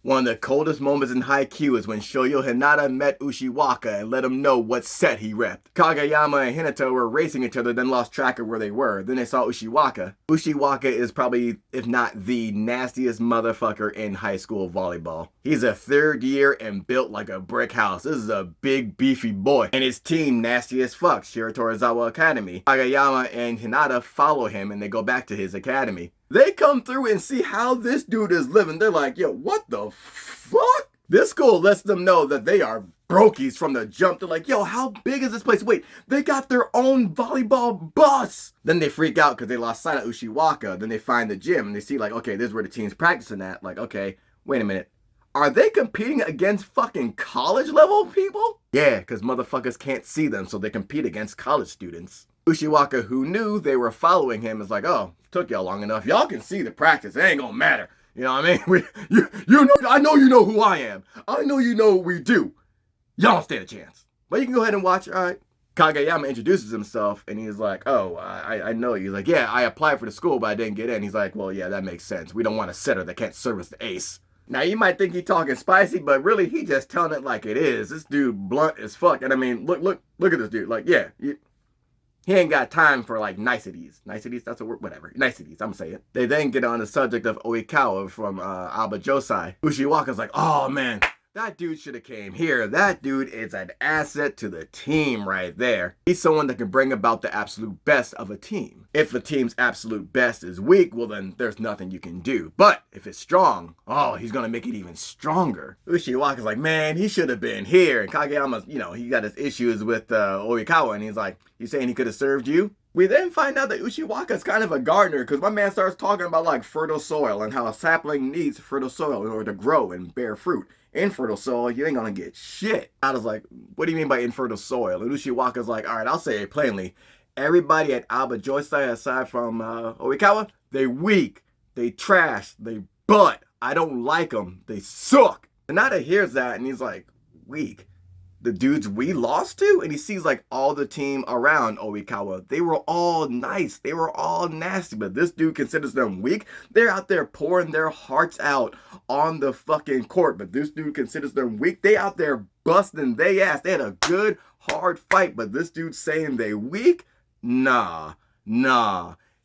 One of the coldest moments in Haikyuu is when Shoyo Hinata met Ushiwaka and let him know what set he repped. Kageyama and Hinata were racing each other, then lost track of where they were. Then they saw Ushiwaka. Ushiwaka is probably, if not the nastiest motherfucker in high school volleyball. He's a third year and built like a brick house. This is a big beefy boy. And his team nasty as fuck, Shiratorizawa Academy. Kageyama and Hinata follow him and they go back to his academy. They come through and see how this dude is living. They're like, yo, what the fuck? This school lets them know that they are brokies from the jump. They're like, yo, how big is this place? Wait, they got their own volleyball bus. Then they freak out because they lost sight of Ushiwaka. Then they find the gym and they see like, okay, this is where the team's practicing at. Like, okay, wait a minute. Are they competing against fucking college level people? Yeah, because motherfuckers can't see them, so they compete against college students. Ushiwaka, who knew they were following him, is like, oh, took y'all long enough. Y'all can see the practice. It ain't gonna matter. You know what I mean? You know, I know you know who I am. I know you know what we do. Y'all don't stand a chance. But you can go ahead and watch, all right? Kageyama introduces himself, and he's like, oh, I know you. He's like, yeah, I applied for the school, but I didn't get in. He's like, well, yeah, that makes sense. We don't want a setter that can't service the ace. Now, you might think he's talking spicy, but really, he just telling it like it is. This dude blunt as fuck. And I mean, look at this dude. Like, yeah, he ain't got time for, like, niceties. Niceties? That's a word? Whatever. Niceties. I'm saying. They then get on the subject of Oikawa from Alba Josai. Ushiwaka's like, oh, man, that dude should have came here. That dude is an asset to the team right there. He's someone that can bring about the absolute best of a team. If the team's absolute best is weak, well, then there's nothing you can do. But if it's strong, oh, he's going to make it even stronger. Ushiwaka's like, man, he should have been here. And Kageyama's, you know, he got his issues with Oikawa, and he's like, you saying he could have served you? We then find out that Ushiwaka's kind of a gardener because my man starts talking about like fertile soil and how a sapling needs fertile soil in order to grow and bear fruit. Infertile soil, you ain't gonna get shit. I was like, what do you mean by infertile soil? And Ushiwaka's like, all right, I'll say it plainly. Everybody at Alba Josai, aside from Oikawa, they weak, they trash, they butt. I don't like them. They suck. Hinata hears that and he's like, weak? The dudes we lost to? And he sees like all the team around Oikawa. They were all nice. They were all nasty. But this dude considers them weak. They're out there pouring their hearts out on the fucking court. But this dude considers them weak. They out there busting they ass. They had a good, hard fight. But this dude saying they weak? Nah.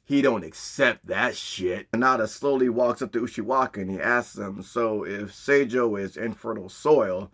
He don't accept that shit. Hinata slowly walks up to Ushiwaka and he asks him, so if Seijo is infertile soil,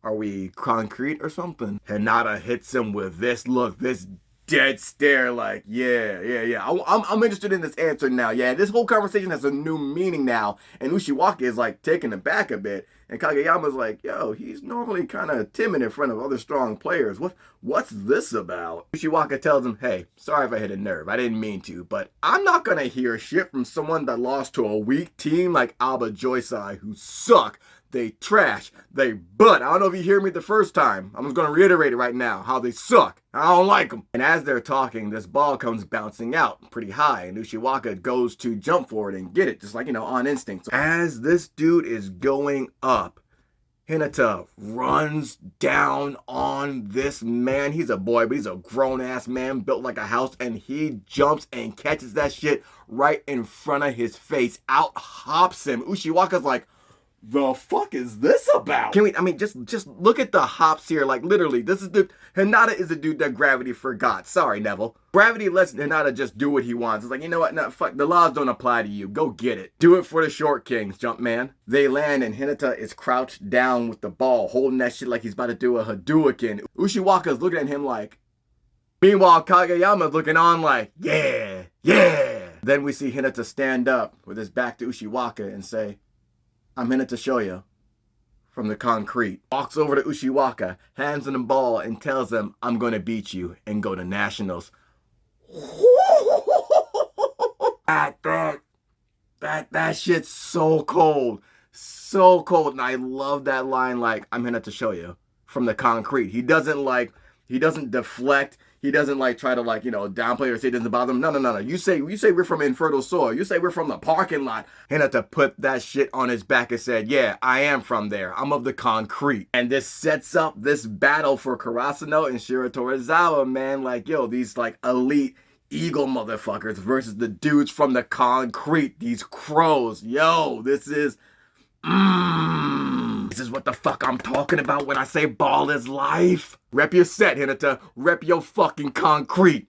are we concrete or something? Hinata hits him with this look, this dead stare like, yeah. I'm interested in this answer now. Yeah, this whole conversation has a new meaning now. And Ushiwaka is like taken aback a bit. And Kageyama's like, yo, he's normally kind of timid in front of other strong players. What's this about? Ushiwaka tells him, hey, sorry if I hit a nerve. I didn't mean to, but I'm not going to hear shit from someone that lost to a weak team like Alba Josai who suck. They trash. They butt. I don't know if you hear me the first time. I'm just going to reiterate it right now. How they suck. I don't like them. And as they're talking, this ball comes bouncing out pretty high. And Ushiwaka goes to jump for it and get it. Just like, you know, on instinct. So as this dude is going up, Hinata runs down on this man. He's a boy, but he's a grown-ass man built like a house. And he jumps and catches that shit right in front of his face. Out hops him. Ushiwaka's like, the fuck is this about? Just look at the hops here. Like, literally, Hinata is the dude that gravity forgot. Sorry, Neville. Gravity lets Hinata just do what he wants. It's like, you know what? No, fuck, the laws don't apply to you. Go get it. Do it for the short kings, Jumpman. They land, and Hinata is crouched down with the ball, holding that shit like he's about to do a Hadouken. Ushiwaka's looking at him like, meanwhile, Kageyama's looking on like, yeah. Then we see Hinata stand up with his back to Ushiwaka and say, I'm Hinata Shoyo from the concrete. Walks over to Ushiwaka, hands him the ball, and tells him, I'm going to beat you and go to nationals. That shit's so cold. So cold. And I love that line like, I'm Hinata Shoyo from the concrete. He doesn't deflect. He doesn't like try to like, you know, downplay or say it doesn't bother him. No. You say we're from infertile soil. You say we're from the parking lot. Hinata put that shit on his back and said, yeah, I am from there. I'm of the concrete. And this sets up this battle for Karasuno and Shiratorizawa, man. Like, yo, these like elite eagle motherfuckers versus the dudes from the concrete. These crows. Yo, this is... is what the fuck I'm talking about when I say ball is life. Rep your set, Hinata. Rep your fucking concrete.